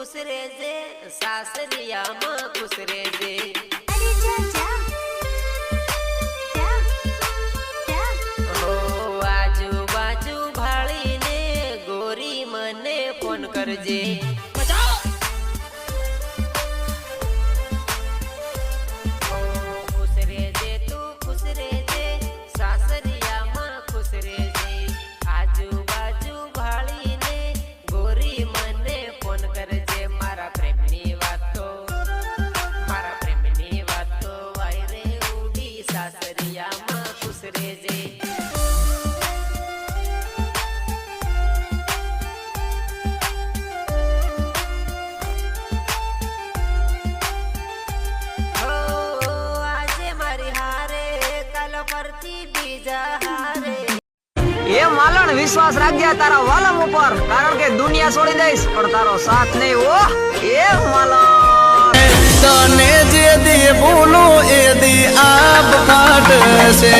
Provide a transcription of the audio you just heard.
खुश रेजे सासरिया में खुश रेजे। हो आजू बाजू भाड़ी ने गोरी मने फोन करजे। ये मालन विश्वास राख्या तारा वालम ऊपर, कारण के दुनिया छोड़ी दईश पर तारो साथ नहीं हो। ये मालन तने जे दी बोलो ए दी आप काट से।